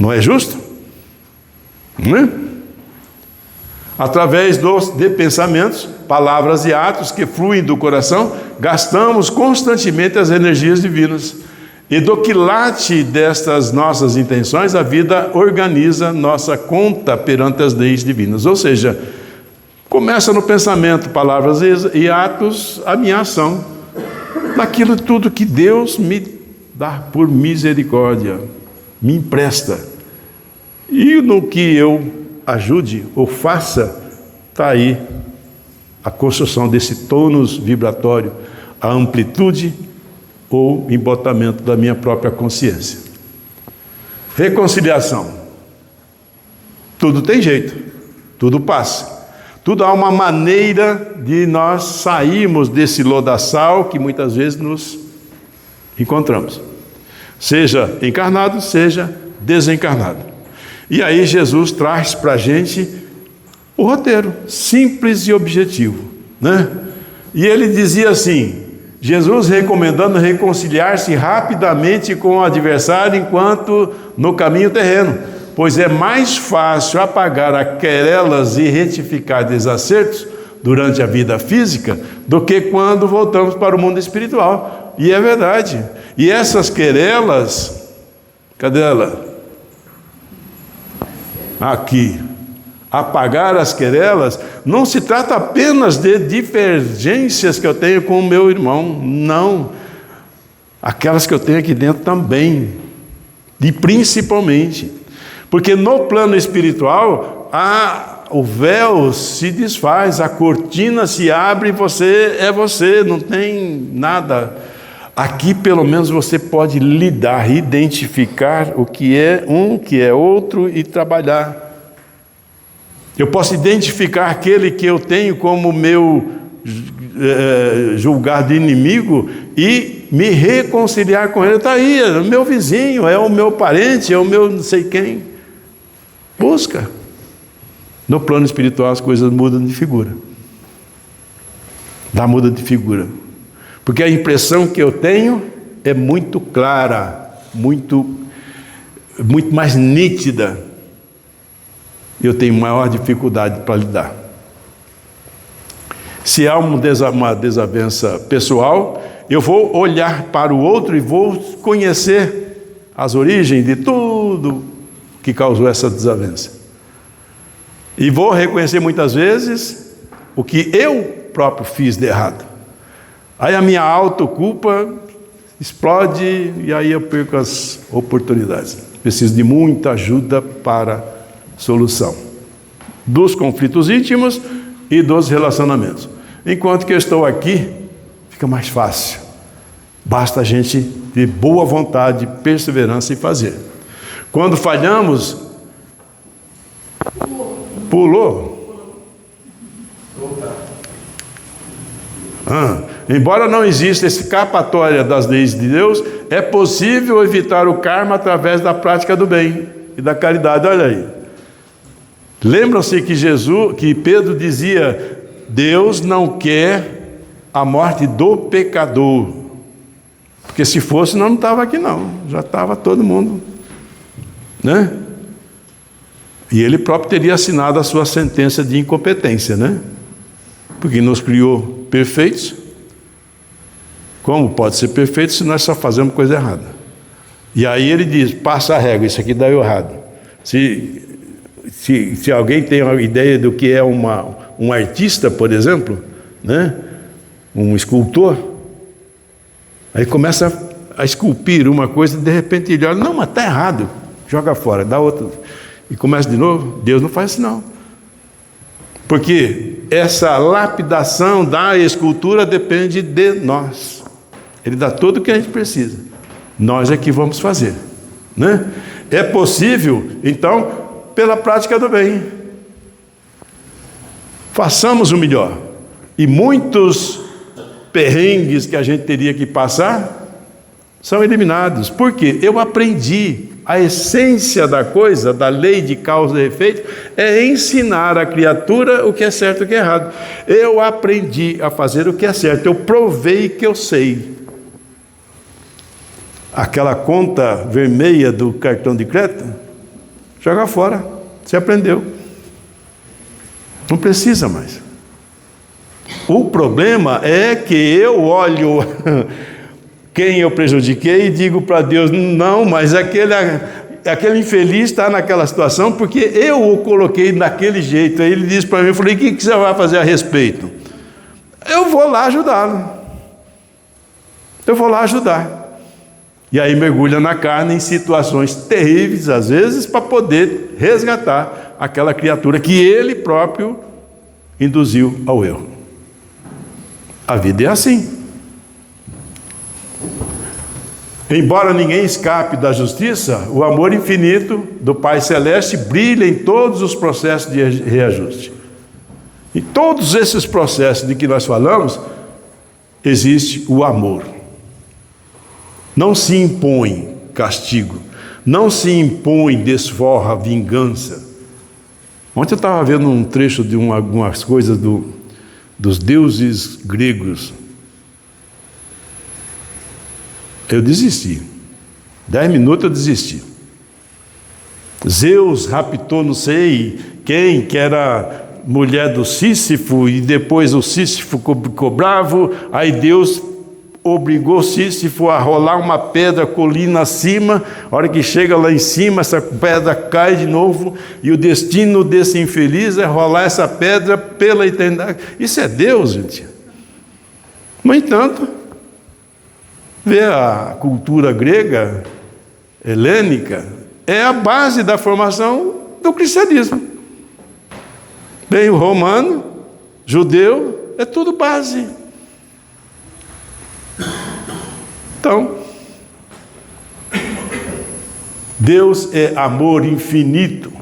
não é justo? Não é? Através de pensamentos, palavras e atos que fluem do coração, gastamos constantemente as energias divinas. E do quilate destas nossas intenções, a vida organiza nossa conta perante as leis divinas. Ou seja, começa no pensamento, palavras e atos, a minha ação. naquilo tudo que Deus me dá por misericórdia, me empresta. E no que eu ajude ou faça, está aí a construção desse tônus vibratório, a amplitude ou embotamento da minha própria consciência. Reconciliação. Tudo tem jeito, tudo passa. Tudo há uma maneira de nós sairmos desse lodaçal que muitas vezes nos encontramos. Seja encarnado, seja desencarnado. E aí Jesus traz para a gente o roteiro, simples e objetivo, né? E ele dizia assim, Jesus recomendando reconciliar-se rapidamente com o adversário enquanto no caminho terreno, pois é mais fácil apagar as querelas e retificar desacertos durante a vida física do que quando voltamos para o mundo espiritual. E é verdade. E essas querelas, cadê ela? Aqui. Apagar as querelas não se trata apenas de divergências que eu tenho com o meu irmão, não. Aquelas que eu tenho aqui dentro também. E principalmente, porque no plano espiritual, o véu se desfaz, a cortina se abre e você é você, não tem nada. Aqui pelo menos você pode lidar, identificar o que é um, o que é outro e trabalhar. Eu posso identificar aquele que eu tenho como meu julgado inimigo e me reconciliar com ele. Está aí, é o meu vizinho, é o meu parente, é o meu não sei quem. Busca. No plano espiritual as coisas mudam de figura. Muda de figura. Porque a impressão que eu tenho é muito clara, muito mais nítida. Eu tenho maior dificuldade para lidar. Se há uma desavença pessoal, eu vou olhar para o outro e vou conhecer as origens de tudo que causou essa desavença. E vou reconhecer muitas vezes o que eu próprio fiz de errado. Aí a minha autoculpa explode e aí eu perco as oportunidades. Preciso de muita ajuda para solução dos conflitos íntimos e dos relacionamentos. Enquanto que eu estou aqui, fica mais fácil. Basta a gente ter boa vontade, perseverança e fazer. Quando falhamos, pulou. Embora não exista escapatória das leis de Deus, é possível evitar o karma através da prática do bem e da caridade. Olha aí. Lembram-se que Pedro dizia, Deus não quer a morte do pecador. Porque se fosse, não estava aqui não. Já estava todo mundo, né? E ele próprio teria assinado a sua sentença de incompetência, né? Porque nos criou perfeitos. Como pode ser perfeito se nós só fazemos coisa errada? E aí ele diz, passa a régua, isso aqui dá errado. Se alguém tem uma ideia do que é um artista, por exemplo, né? Um escultor, aí começa a esculpir uma coisa e de repente ele olha, não, mas está errado, joga fora, dá outro, e começa de novo. Deus não faz isso não. Porque essa lapidação da escultura depende de nós. Ele dá tudo o que a gente precisa. Nós é que vamos fazer, né? É possível, então, pela prática do bem. Façamos o melhor. E muitos perrengues que a gente teria que passar são eliminados. Por quê? Eu aprendi. A essência da coisa, da lei de causa e efeito, é ensinar a criatura o que é certo e o que é errado. Eu aprendi a fazer o que é certo. Eu provei que eu sei. Aquela conta vermelha do cartão de crédito, joga fora, você aprendeu. Não precisa mais. O problema é que eu olho quem eu prejudiquei e digo para Deus, não, mas aquele infeliz está naquela situação porque eu o coloquei daquele jeito. Aí ele disse para mim, eu falei, o que você vai fazer a respeito? Eu vou lá ajudá-lo. Eu vou lá ajudar. E aí mergulha na carne em situações terríveis, às vezes, para poder resgatar aquela criatura que ele próprio induziu ao erro. A vida é assim. Embora ninguém escape da justiça, o amor infinito do Pai Celeste brilha em todos os processos de reajuste. Em todos esses processos de que nós falamos, existe o amor. Não se impõe castigo, não se impõe desforra, vingança. Ontem eu estava vendo um trecho de algumas coisas dos deuses gregos. Eu desisti. 10 minutos eu desisti. Zeus raptou não sei quem, que era mulher do Sísifo, e depois o Sísifo ficou bravo, aí Deus obrigou Sísifo a rolar uma pedra colina acima. A hora que chega lá em cima, essa pedra cai de novo, e o destino desse infeliz é rolar essa pedra pela eternidade. Isso é Deus, gente. No entanto, vê a cultura grega, helênica, é a base da formação do cristianismo. Bem, o romano, judeu, é tudo base. Então, Deus é amor infinito.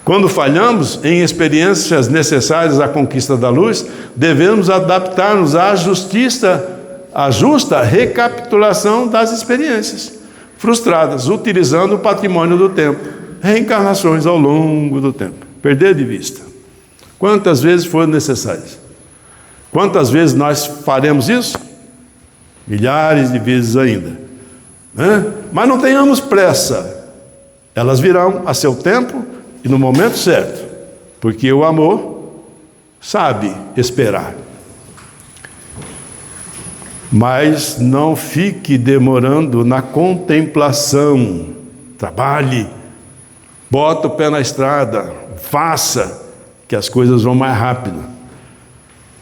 Quando falhamos em experiências necessárias à conquista da luz, devemos adaptar-nos à justa recapitulação das experiências frustradas, utilizando o patrimônio do tempo, reencarnações ao longo do tempo. Perder de vista. Quantas vezes foram necessárias? Quantas vezes nós faremos isso? Milhares de vezes ainda, né? Mas não tenhamos pressa, elas virão a seu tempo e no momento certo, porque o amor sabe esperar. Mas não fique demorando na contemplação. Trabalhe, bota o pé na estrada, faça, que as coisas vão mais rápido.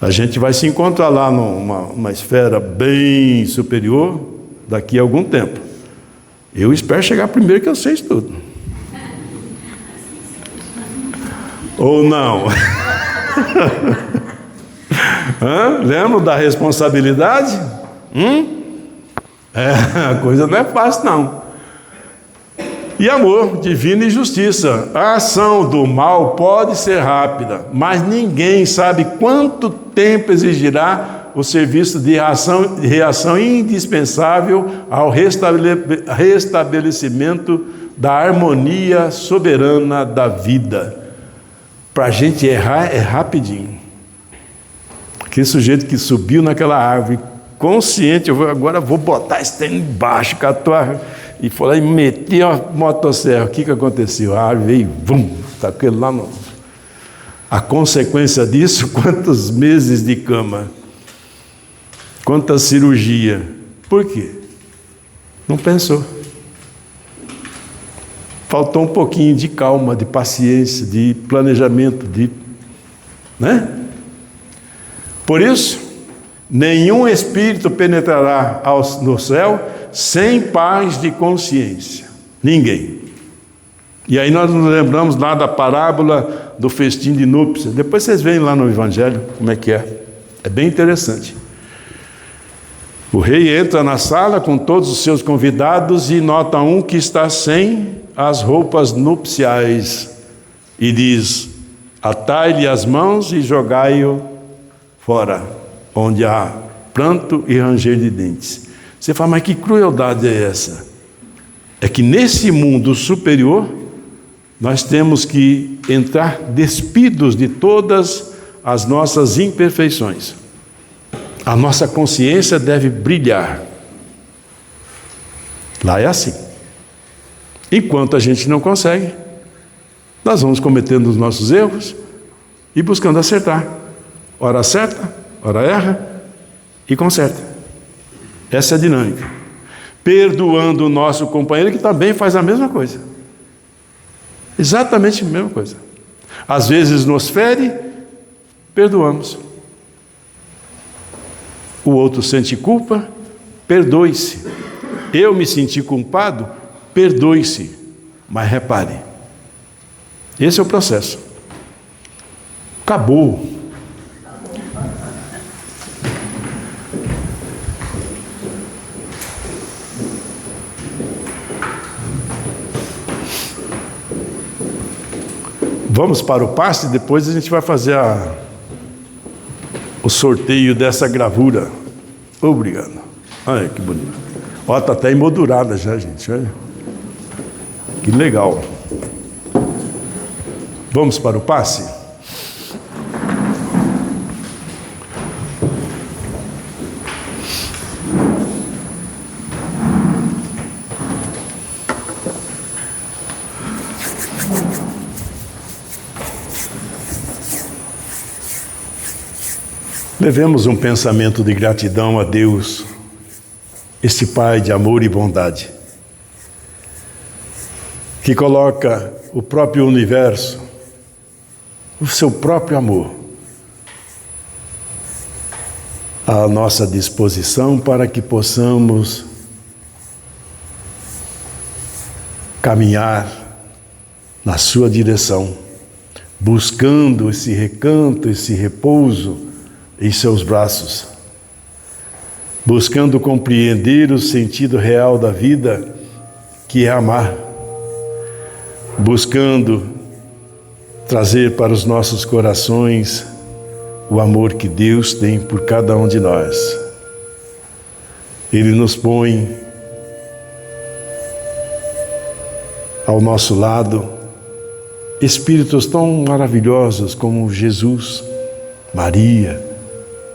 A gente vai se encontrar lá numa esfera bem superior daqui a algum tempo. Eu espero chegar primeiro, que eu sei tudo. Ou não? Lembra da responsabilidade? A coisa não é fácil, não. E amor, divino e justiça. A ação do mal pode ser rápida, mas ninguém sabe quanto tempo exigirá o serviço de reação indispensável ao restabelecimento da harmonia soberana da vida. Para a gente errar é rapidinho. Aquele sujeito que subiu naquela árvore, consciente, agora vou botar esse trem embaixo, e foi lá e meteu a motosserra. O que aconteceu? A árvore veio, tacou ele lá no... A consequência disso, quantos meses de cama, quanta cirurgia. Por quê? Não pensou. Faltou um pouquinho de calma, de paciência, de planejamento, né? Por isso, nenhum espírito penetrará no céu sem paz de consciência. Ninguém. E aí nós nos lembramos lá da parábola do festim de núpcias. Depois vocês veem lá no Evangelho como é que é. É bem interessante. O rei entra na sala com todos os seus convidados e nota um que está sem as roupas nupciais e diz: atai-lhe as mãos e jogai-o fora, onde há pranto e ranger de dentes. Você fala, mas que crueldade é essa? É que nesse mundo superior nós temos que entrar despidos de todas as nossas imperfeições. A nossa consciência deve brilhar. Lá é assim. Enquanto a gente não consegue, nós vamos cometendo os nossos erros e buscando acertar. Ora acerta, ora erra e conserta. Essa é a dinâmica. Perdoando o nosso companheiro que também faz a mesma coisa. Exatamente a mesma coisa. Às vezes nos fere, perdoamos. O outro sente culpa, perdoe-se. Eu me senti culpado, perdoe-se. Mas repare, esse é o processo. Acabou. Vamos para o passe, depois a gente vai fazer o sorteio dessa gravura. Obrigado. Olha que bonito. Ó, tá até emoldurada já, gente. Olha. Que legal. Vamos para o passe? Levemos um pensamento de gratidão a Deus, este Pai de amor e bondade, que coloca o próprio universo, o seu próprio amor, à nossa disposição para que possamos caminhar na sua direção, buscando esse recanto, esse repouso em seus braços, buscando compreender o sentido real da vida, que é amar, buscando trazer para os nossos corações o amor que Deus tem por cada um de nós. Ele nos põe ao nosso lado espíritos tão maravilhosos como Jesus, Maria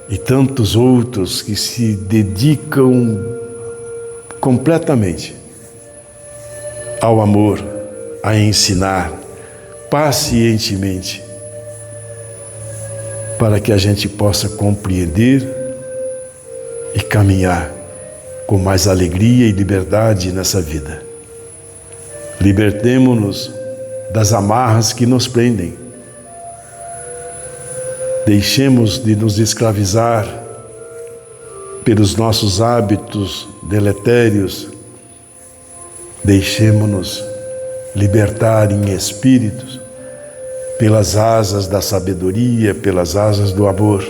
e tantos outros que se dedicam completamente ao amor, a ensinar pacientemente, para que a gente possa compreender e caminhar com mais alegria e liberdade nessa vida. Libertemo-nos das amarras que nos prendem. Deixemos de nos escravizar pelos nossos hábitos deletérios. Deixemo-nos libertar em espíritos pelas asas da sabedoria, pelas asas do amor.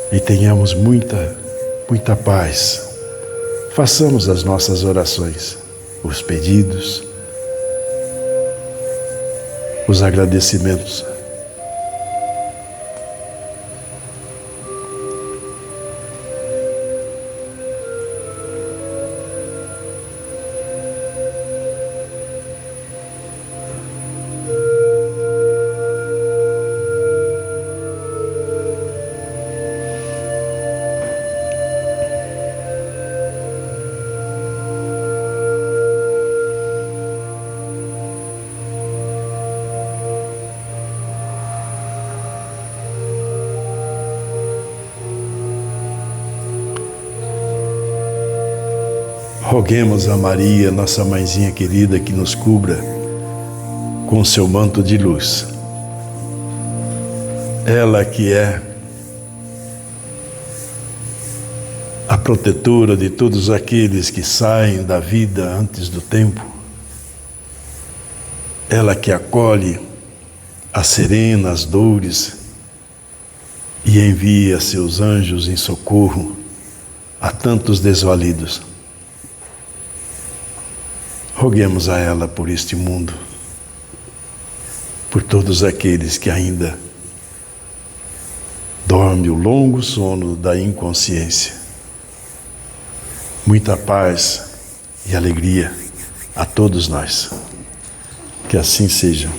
E tenhamos muita paz. Façamos as nossas orações, os pedidos, os agradecimentos. Roguemos a Maria, nossa mãezinha querida, que nos cubra com seu manto de luz. Ela que é a protetora de todos aqueles que saem da vida antes do tempo. Ela que acolhe, acerena as dores e envia seus anjos em socorro a tantos desvalidos. Roguemos a ela por este mundo, por todos aqueles que ainda dormem o longo sono da inconsciência. Muita paz e alegria a todos nós. Que assim seja.